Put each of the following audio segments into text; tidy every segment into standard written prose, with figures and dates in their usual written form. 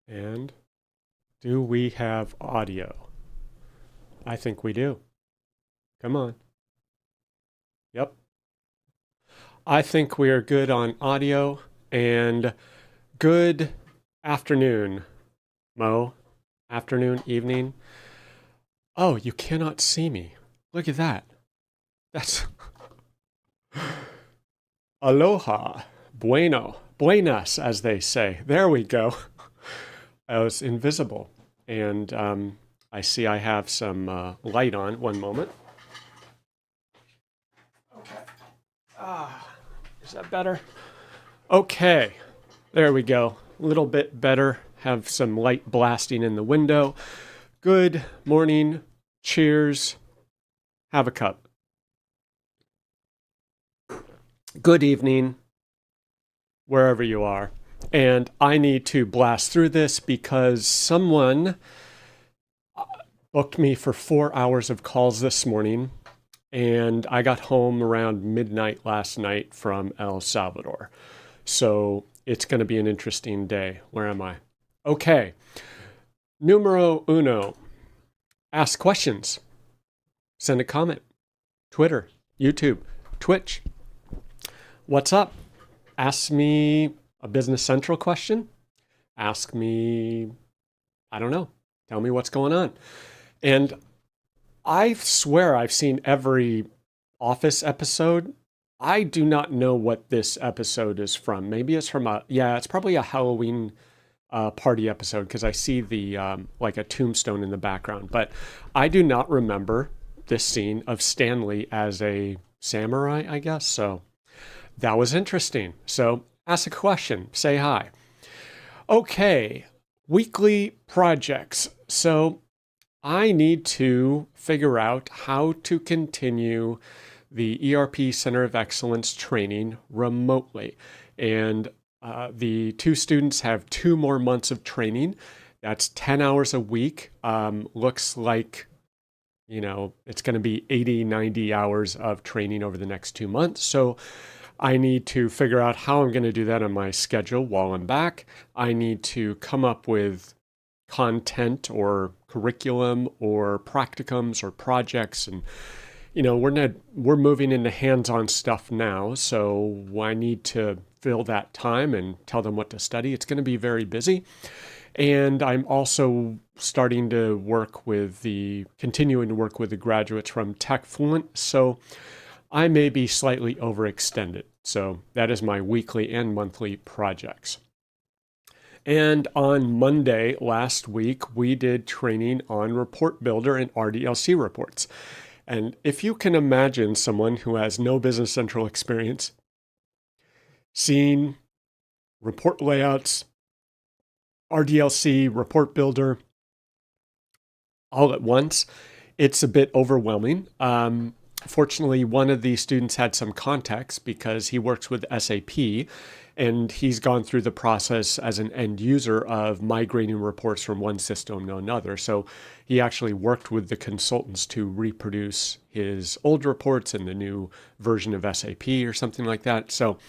And do we have audio? I think we do. Come on. Yep. I think we are good on audio and good afternoon, Mo. Afternoon, evening. Oh, you cannot see me. Look at that. That's aloha. Bueno. Buenas, as they say. There we go. I was invisible. And I see I have some light on. One moment. Okay. Is that better? Okay. There we go. A little bit better. Have some light blasting in the window. Good morning. Cheers. Have a cup. Good evening, wherever you are. And I need to blast through this because someone booked me for 4 hours of calls this morning. And I got home around midnight last night from El Salvador. So it's going to be an interesting day. Where am I? Okay. Numero uno. Ask questions. Send a comment. Twitter, YouTube, Twitch. What's up? Ask me a Business Central question. Ask me, I don't know. Tell me what's going on. And I swear I've seen every Office episode. I do not know what this episode is from. Maybe it's from it's probably a Halloween party episode because I see the like a tombstone in the background. But I do not remember this scene of Stanley as a samurai, I guess. So that was interesting. So ask a question, say hi. Okay, weekly projects. So I need to figure out how to continue the ERP Center of Excellence training remotely. And the two students have 2 more months of training. That's 10 hours a week. Looks like, it's going to be 80, 90 hours of training over the next 2 months. So I need to figure out how I'm going to do that on my schedule while I'm back. I need to come up with content or curriculum or practicums or projects. And, we're moving into hands-on stuff now. So I need to fill that time and tell them what to study. It's going to be very busy. And I'm also continuing to work with the graduates from TechFluent. So I may be slightly overextended. So that is my weekly and monthly projects. And on Monday last week, we did training on Report Builder and RDLC reports. And if you can imagine someone who has no Business Central experience seeing report layouts, RDLC, Report Builder, all at once, it's a bit overwhelming. Fortunately, one of the students had some context because he works with SAP and he's gone through the process as an end user of migrating reports from one system to another. So he actually worked with the consultants to reproduce his old reports in the new version of SAP or something like that. So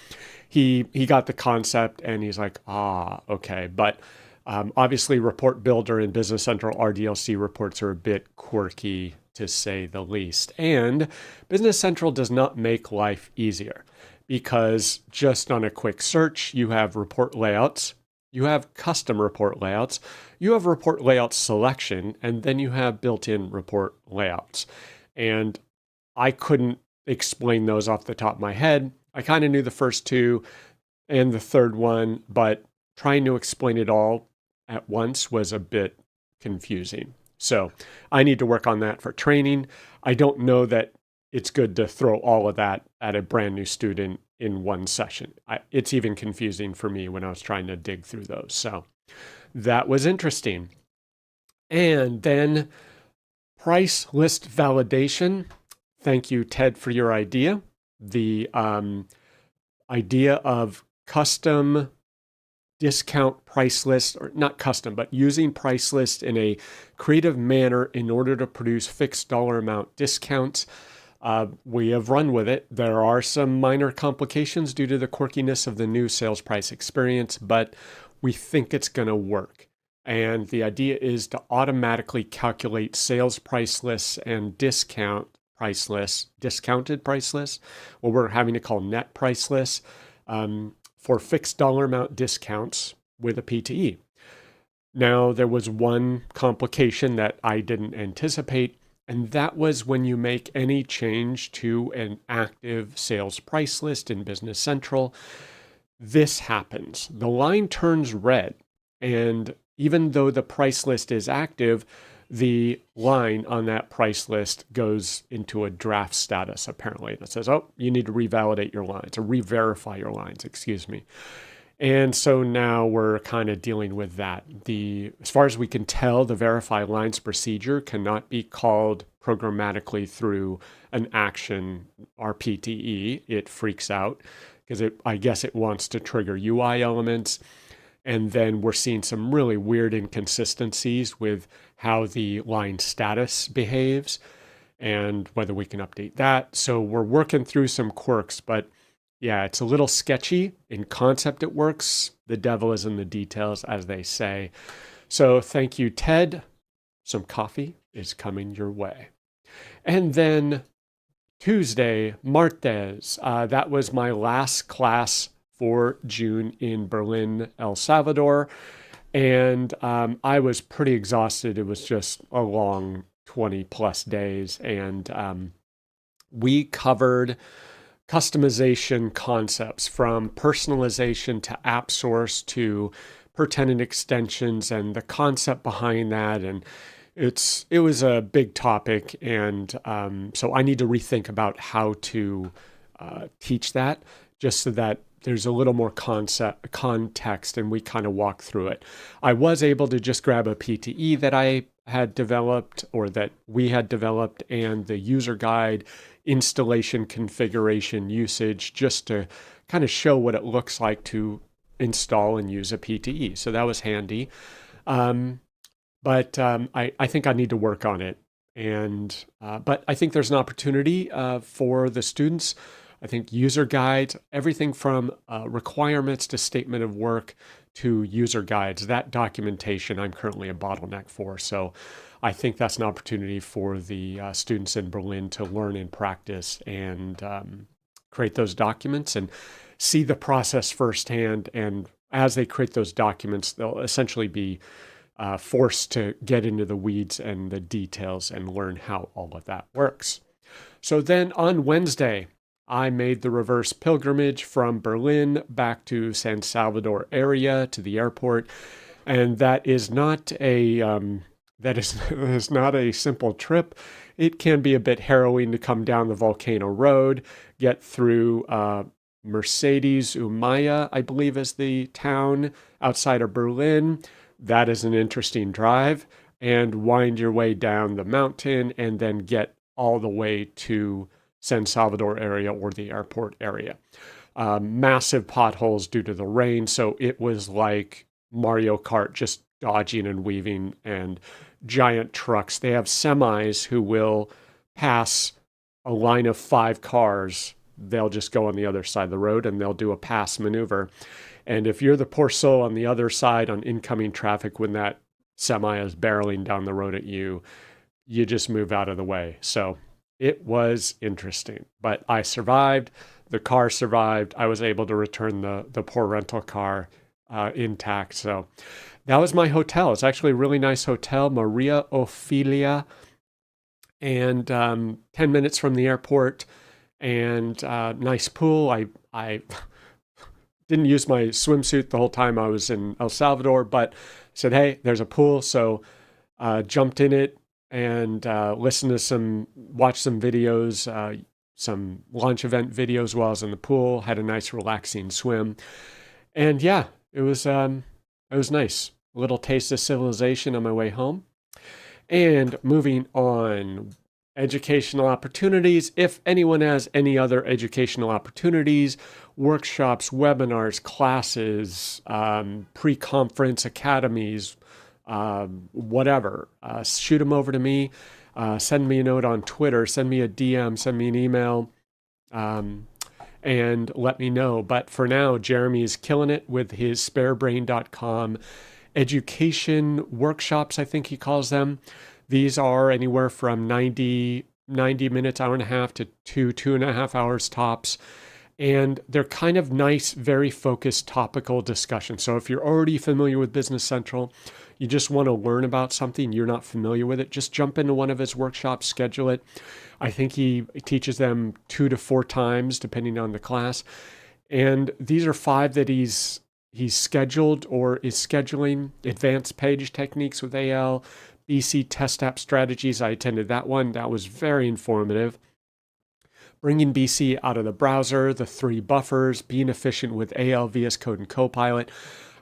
he got the concept and he's like, okay. But obviously, Report Builder and Business Central RDLC reports are a bit quirky, to say the least. And Business Central does not make life easier because just on a quick search, you have report layouts, you have custom report layouts, you have report layout selection, and then you have built-in report layouts. And I couldn't explain those off the top of my head. I kind of knew the first two and the third one, but trying to explain it all at once was a bit confusing. So I need to work on that for training. I don't know that it's good to throw all of that at a brand new student in one session. It's even confusing for me when I was trying to dig through those. So that was interesting. And then price list validation. Thank you, Ted, for your idea. The idea of custom discount price list, or not custom, but using price list in a creative manner in order to produce fixed dollar amount discounts. We have run with it. There are some minor complications due to the quirkiness of the new sales price experience, but we think it's going to work. And the idea is to automatically calculate sales price lists and discounted price lists, what we're having to call net price lists, for fixed dollar amount discounts with a PTE. Now, there was one complication that I didn't anticipate, and that was when you make any change to an active sales price list in Business Central, this happens. The line turns red, and even though the price list is active, the line on that price list goes into a draft status, apparently. And it says, oh, you need to revalidate your lines or re-verify your lines, excuse me. And so now we're kind of dealing with that. As far as we can tell, the verify lines procedure cannot be called programmatically through an action RPTE. It freaks out because I guess it wants to trigger UI elements. And then we're seeing some really weird inconsistencies with how the line status behaves and whether we can update that. So we're working through some quirks, but yeah, it's a little sketchy. In concept, it works. The devil is in the details, as they say. So thank you, Ted. Some coffee is coming your way. And then Tuesday, martes, that was my last class for June in Berlin, El Salvador. And I was pretty exhausted. It was just a long 20 plus days. And we covered customization concepts from personalization to app source to per tenant extensions and the concept behind that. And it was a big topic. And so I need to rethink about how to teach that just so that there's a little more context and we kind of walk through it. I was able to just grab a PTE that I had developed or that we had developed and the user guide, installation, configuration, usage, just to kind of show what it looks like to install and use a PTE. So that was handy. But I think I need to work on it. But I think there's an opportunity for the students. I think user guides, everything from requirements to statement of work to user guides, that documentation I'm currently a bottleneck for. So I think that's an opportunity for the students in Berlin to learn and practice and create those documents and see the process firsthand. And as they create those documents, they'll essentially be forced to get into the weeds and the details and learn how all of that works. So then on Wednesday, I made the reverse pilgrimage from Berlin back to San Salvador area to the airport. And that is not a is not a simple trip. It can be a bit harrowing to come down the Volcano Road, get through Mercedes Umaya, I believe is the town outside of Berlin. That is an interesting drive, and wind your way down the mountain and then get all the way to San Salvador area or the airport area. Massive potholes due to the rain. So it was like Mario Kart, just dodging and weaving, and giant trucks. They have semis who will pass a line of 5 cars. They'll just go on the other side of the road and they'll do a pass maneuver. And if you're the poor soul on the other side on incoming traffic when that semi is barreling down the road at you, you just move out of the way. So it was interesting, but I survived. The car survived. I was able to return the poor rental car intact. So that was my hotel. It's actually a really nice hotel, Maria Ophelia, and 10 minutes from the airport, and nice pool. I didn't use my swimsuit the whole time I was in El Salvador, but said, hey, there's a pool. So jumped in it and watched some videos, some launch event videos while I was in the pool, had a nice relaxing swim. And yeah, it was nice. A little taste of civilization on my way home. And moving on, educational opportunities. If anyone has any other educational opportunities, workshops, webinars, classes, pre-conference academies, whatever, shoot them over to me. send me a note on Twitter, send me a DM, send me an email, and let me know. But for now, Jeremy is killing it with his sparebrain.com education workshops, I think he calls them. These are anywhere from 90 minutes, hour and a half to 2.5 hours tops. And they're kind of nice, very focused topical discussion. So if you're already familiar with Business Central, you just want to learn about something, you're not familiar with it, just jump into one of his workshops, schedule it. I think he teaches them 2 to 4 times, depending on the class. And these are 5 that he's scheduled or is scheduling. Advanced page techniques with AL, BC test app strategies. I attended that one. That was very informative. Bringing BC out of the browser, the 3 buffers, being efficient with AL, VS Code, and Copilot.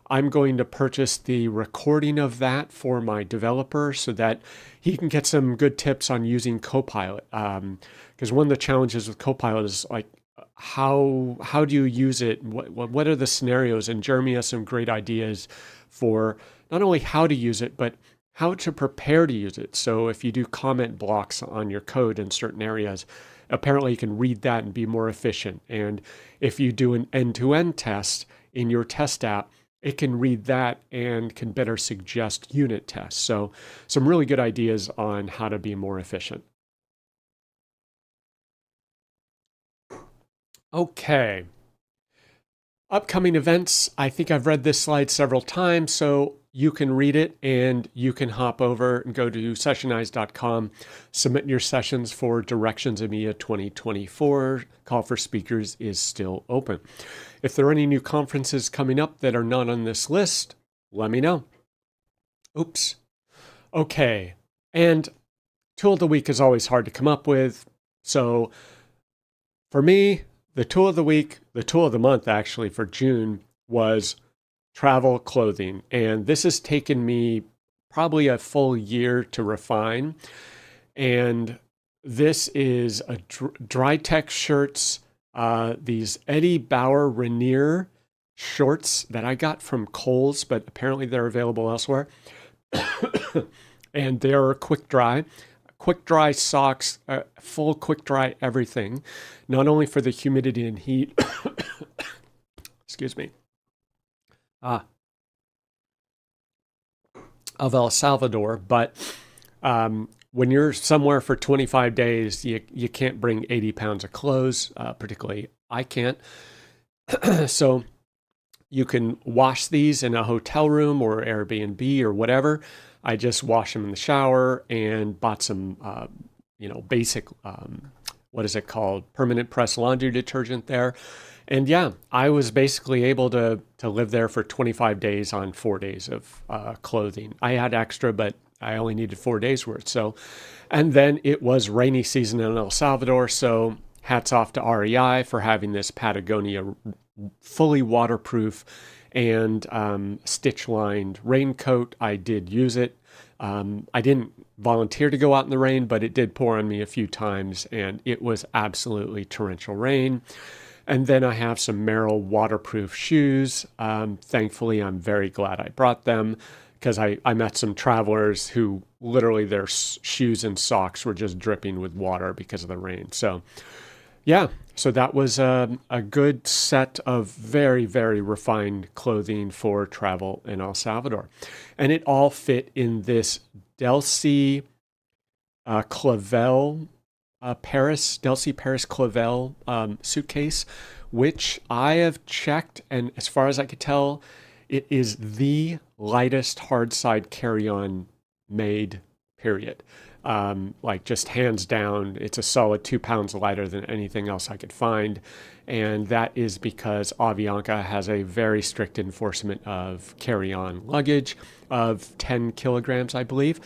I'm going to purchase the recording of that for my developer so that he can get some good tips on using Copilot. Because one of the challenges with Copilot is like, how do you use it? What are the scenarios? And Jeremy has some great ideas for not only how to use it, but how to prepare to use it. So if you do comment blocks on your code in certain areas, apparently you can read that and be more efficient. And if you do an end-to-end test in your test app, it can read that and can better suggest unit tests. So some really good ideas on how to be more efficient. Okay. Upcoming events. I think I've read this slide several times, so you can read it and you can hop over and go to sessionize.com, submit your sessions for Directions EMEA 2024. Call for speakers is still open. If there are any new conferences coming up that are not on this list, let me know. Oops. Okay. And tool of the week is always hard to come up with. So for me, the tool of the week, the tool of the month actually for June was travel clothing. And this has taken me probably a full year to refine. And this is a dry tech shirts, these Eddie Bauer Rainier shorts that I got from Kohl's, but apparently they're available elsewhere. And they're quick dry socks, full quick dry everything, not only for the humidity and heat, excuse me, of El Salvador, but when you're somewhere for 25 days, you can't bring 80 pounds of clothes, particularly I can't. So you can wash these in a hotel room or Airbnb or whatever. I just wash them in the shower and bought some, basic, what is it called? Permanent press laundry detergent there. And yeah, I was basically able to live there for 25 days on 4 days of clothing. I had extra, but I only needed 4 days worth. So, and then it was rainy season in El Salvador. So hats off to REI for having this Patagonia fully waterproof and stitch-lined raincoat. I did use it. I didn't volunteer to go out in the rain, but it did pour on me a few times, and it was absolutely torrential rain. And then I have some Merrell waterproof shoes. Thankfully, I'm very glad I brought them because I met some travelers who literally their shoes and socks were just dripping with water because of the rain. So yeah, so that was a good set of very, very refined clothing for travel in El Salvador. And it all fit in this Delcy Clavel Delcy Paris Clavel suitcase, which I have checked, and as far as I could tell, it is the lightest hard side carry-on made, period. Like just hands down, it's a solid 2 pounds lighter than anything else I could find. And that is because Avianca has a very strict enforcement of carry-on luggage of 10 kilograms, I believe.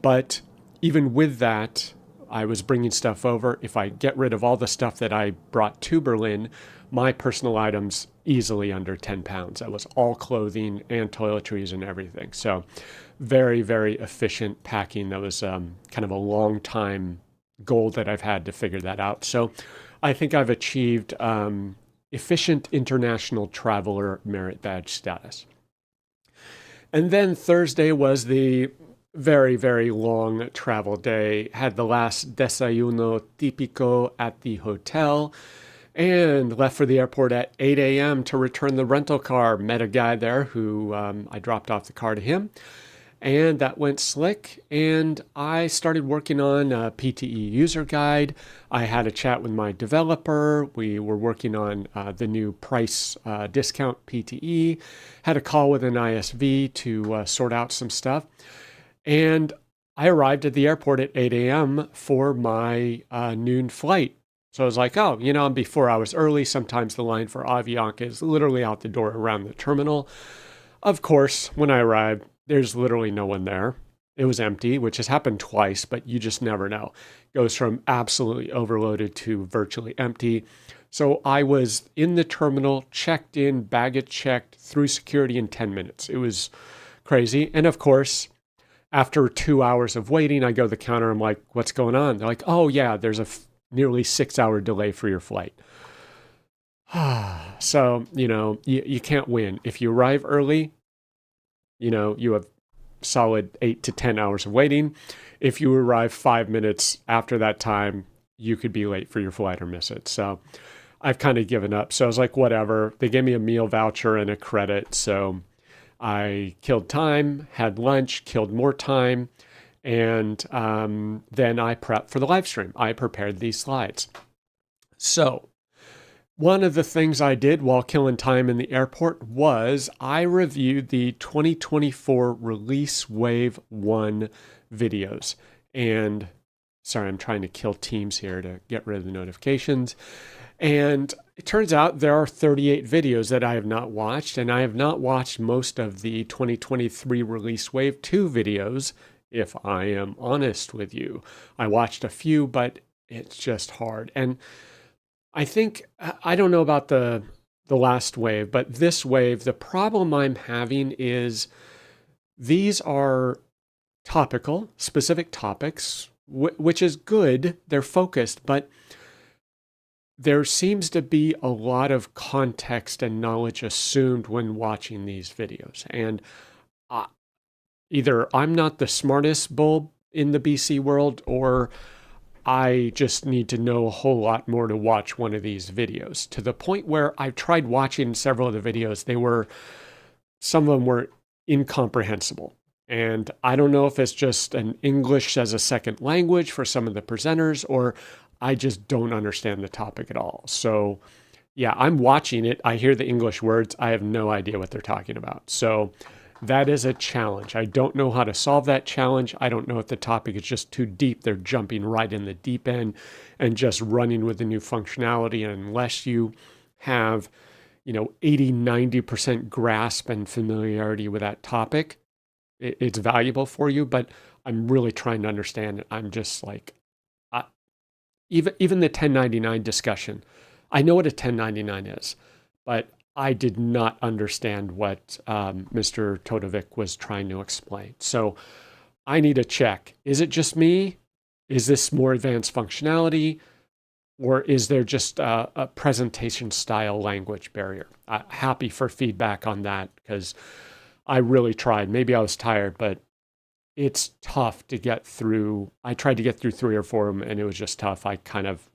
But even with that, I was bringing stuff over. If I get rid of all the stuff that I brought to Berlin, my personal items easily under 10 pounds. That was all clothing and toiletries and everything. So very, very efficient packing. That was kind of a long time goal that I've had to figure that out. So I think I've achieved efficient international traveler merit badge status. And then Thursday was the Very, very long travel day. Had the last desayuno típico at the hotel and left for the airport at 8 a.m. to return the rental car. Met a guy there who I dropped off the car to him, and that went slick. And I started working on a PTE user guide. I had a chat with my developer. We were working on the new price discount PTE. Had a call with an ISV to sort out some stuff. And I arrived at the airport at 8 a.m. for my noon flight. So I was like, oh, I'll be 4 hours early. Sometimes the line for Avianca is literally out the door around the terminal. Of course, when I arrived, there's literally no one there. It was empty, which has happened twice, but you just never know. It goes from absolutely overloaded to virtually empty. So I was in the terminal, checked in, baggage checked, through security in 10 minutes. It was crazy. And of course, after 2 hours of waiting, I go to the counter. I'm like, what's going on? They're like, oh, yeah, there's a nearly 6 hour delay for your flight. So, you can't win. If you arrive early, you have solid 8 to 10 hours of waiting. If you arrive 5 minutes after that time, you could be late for your flight or miss it. So I've kind of given up. So I was like, whatever. They gave me a meal voucher and a credit. So I killed time, had lunch, killed more time, and then I prepped for the live stream. I prepared these slides. So one of the things I did while killing time in the airport was I reviewed the 2024 Release Wave 1 videos. And sorry, I'm trying to kill Teams here to get rid of the notifications. And it turns out there are 38 videos that I have not watched, and I have not watched most of the 2023 Release Wave 2 videos, if I am honest with you. I watched a few, but it's just hard. And I think, I don't know about the last wave, but this wave, the problem I'm having is these are topical, specific topics, which is good. They're focused, but there seems to be a lot of context and knowledge assumed when watching these videos. And either I'm not the smartest bulb in the BC world, or I just need to know a whole lot more to watch one of these videos, to the point where I've tried watching several of the videos. Some of them were incomprehensible. And I don't know if it's just an English as a second language for some of the presenters, or I just don't understand the topic at all. So yeah, I'm watching it. I hear the English words. I have no idea what they're talking about. So that is a challenge. I don't know how to solve that challenge. I don't know if the topic is just too deep. They're jumping right in the deep end and just running with the new functionality. And unless you have, 80, 90% grasp and familiarity with that topic, it's valuable for you. But I'm really trying to understand it. I'm just like, even the 1099 discussion. I know what a 1099 is, but I did not understand what Mr. Todovic was trying to explain. So I need to check. Is it just me? Is this more advanced functionality? Or is there just a presentation style language barrier? Happy for feedback on that, because I really tried. Maybe I was tired, but it's tough to get through. I tried to get through 3 or 4 of them, and it was just tough. I kind of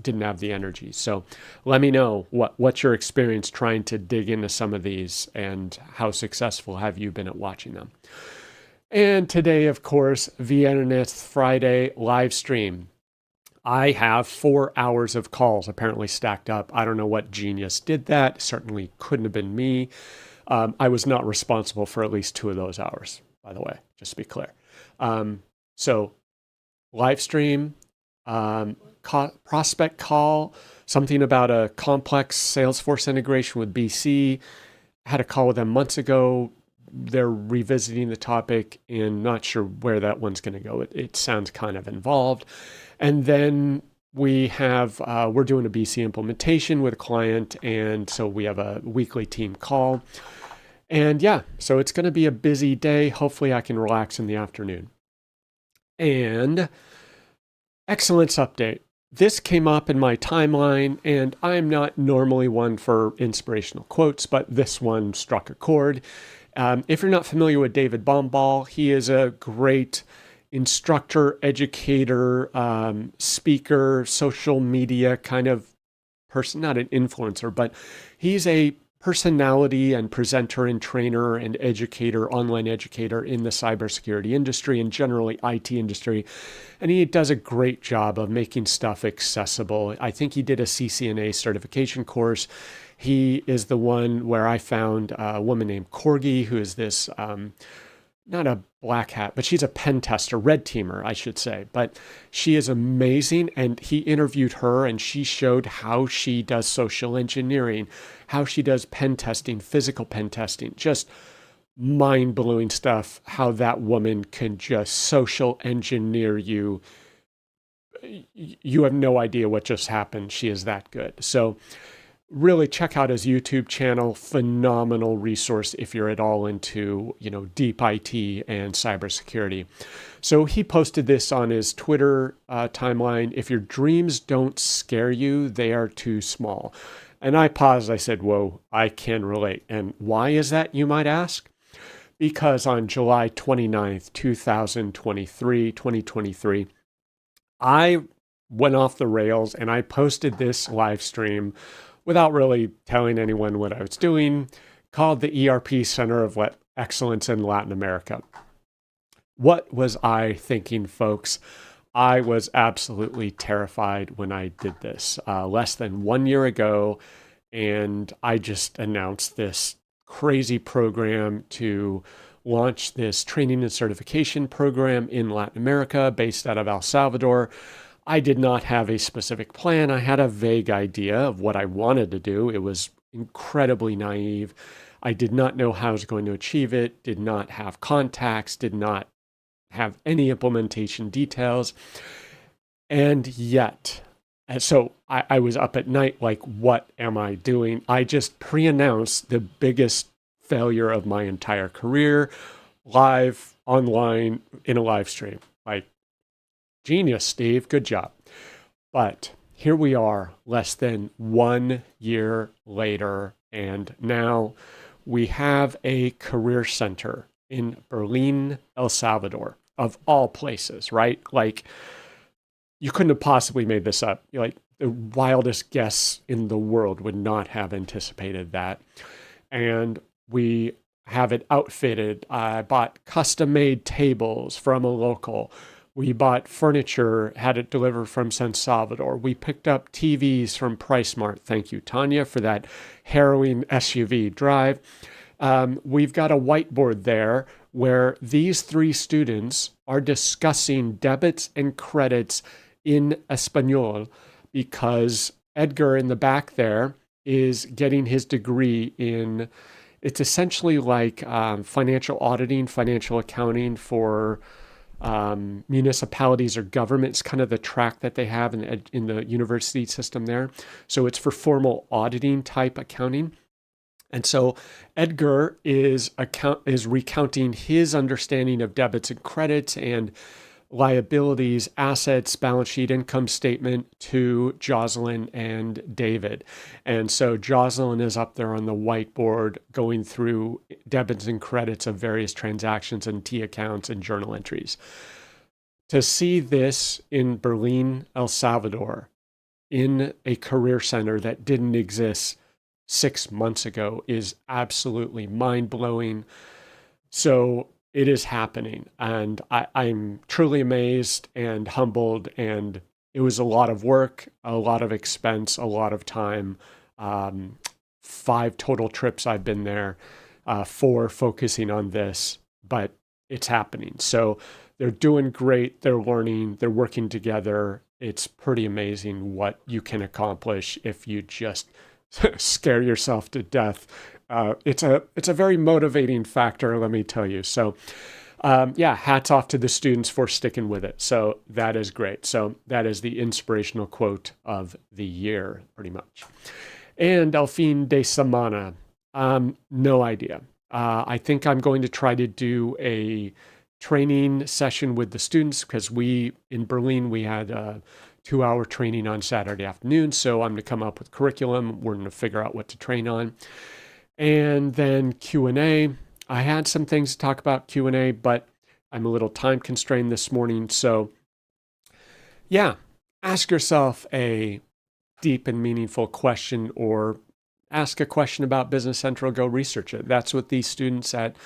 didn't have the energy. So let me know what's your experience trying to dig into some of these, and how successful have you been at watching them. And today, of course, Vienna Friday live stream. I have 4 hours of calls apparently stacked up. I don't know what genius did that. Certainly couldn't have been me. I was not responsible for at least 2 of those hours, by the way, just to be clear. So live stream, prospect call, something about a complex Salesforce integration with BC. Had a call with them months ago. They're revisiting the topic, and not sure where that one's going to go. It sounds kind of involved. And then we're doing a BC implementation with a client, and so we have a weekly team call. And yeah, so it's going to be a busy day. Hopefully I can relax in the afternoon. And excellence update. This came up in my timeline, and I'm not normally one for inspirational quotes, but this one struck a chord. If you're not familiar with David Bombal, he is a great instructor, educator, speaker, social media kind of person, not an influencer, but he's a personality and presenter and trainer and educator, online educator in the cybersecurity industry and generally IT industry. And he does a great job of making stuff accessible. I think he did a CCNA certification course. He is the one where I found a woman named Corgi, who is this not a black hat, but she's a pen tester, red teamer, I should say. But she is amazing. And he interviewed her and she showed how she does social engineering, how she does pen testing, physical pen testing, just mind blowing stuff, how that woman can just social engineer you. You have no idea what just happened. She is that good. So really check out his YouTube channel. Phenomenal resource if you're at all into, deep IT and cybersecurity. So he posted this on his Twitter timeline. If your dreams don't scare you, they are too small. And I paused. I said, whoa, I can relate. And why is that, you might ask? Because on July 29th, 2023, I went off the rails and I posted this live stream without really telling anyone what I was doing, called the ERP Center of Excellence in Latin America. What was I thinking, folks? I was absolutely terrified when I did this less than 1 year ago, and I just announced this crazy program to launch this training and certification program in Latin America based out of El Salvador. I did not have a specific plan. I had a vague idea of what I wanted to do. It was incredibly naive. I did not know how I was going to achieve it, did not have contacts, did not have any implementation details. And yet, so I was up at night like, what am I doing? I just pre-announced the biggest failure of my entire career, live, online, in a live stream. Like, genius, Steve. Good job. But here we are, less than 1 year later, and now we have a career center in Berlin, El Salvador, of all places, right? Like, you couldn't have possibly made this up. Like, the wildest guess in the world would not have anticipated that. And we have it outfitted. I bought custom-made tables from a local. We bought furniture, had it delivered from San Salvador. We picked up TVs from PriceSmart. Thank you, Tanya, for that harrowing SUV drive. We've got a whiteboard there where these three students are discussing debits and credits in Espanol because Edgar in the back there is getting his degree in, it's essentially like financial auditing, financial accounting for municipalities or governments, kind of the track that they have in the university system there. So it's for formal auditing type accounting. And so Edgar is recounting his understanding of debits and credits and liabilities, assets, balance sheet, income statement to Jocelyn and David. And so Jocelyn is up there on the whiteboard going through debits and credits of various transactions and T accounts and journal entries. To see this in Berlin, El Salvador, in a career center that didn't exist 6 months ago is absolutely mind-blowing. So it is happening, and I'm truly amazed and humbled, and it was a lot of work, a lot of expense, a lot of time. 5 total trips I've been there, 4 focusing on this, but it's happening. So they're doing great, they're learning, they're working together. It's pretty amazing what you can accomplish if you just scare yourself to death. It's a very motivating factor, let me tell you. So hats off to the students for sticking with it. So that is great. So that is the inspirational quote of the year, pretty much. And El fin de semana, no idea. I think I'm going to try to do a training session with the students because in Berlin, we had a 2-hour training on Saturday afternoon. So I'm going to come up with curriculum. We're going to figure out what to train on. And then Q&A. I had some things to talk about Q&A, but I'm a little time constrained this morning. So yeah, ask yourself a deep and meaningful question, or ask a question about Business Central, go research it. That's what these students at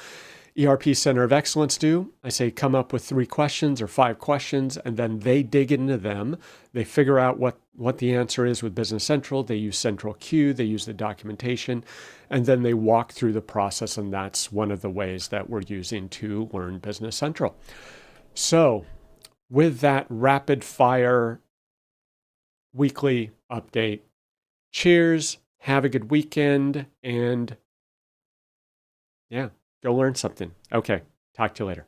ERP Center of Excellence do. I say come up with 3 questions or 5 questions, and then they dig into them. They figure out what the answer is with Business Central. They use Central Q, they use the documentation, and then they walk through the process, and that's one of the ways that we're using to learn Business Central. So with that rapid fire weekly update, cheers, have a good weekend, and yeah, go learn something. Okay, talk to you later.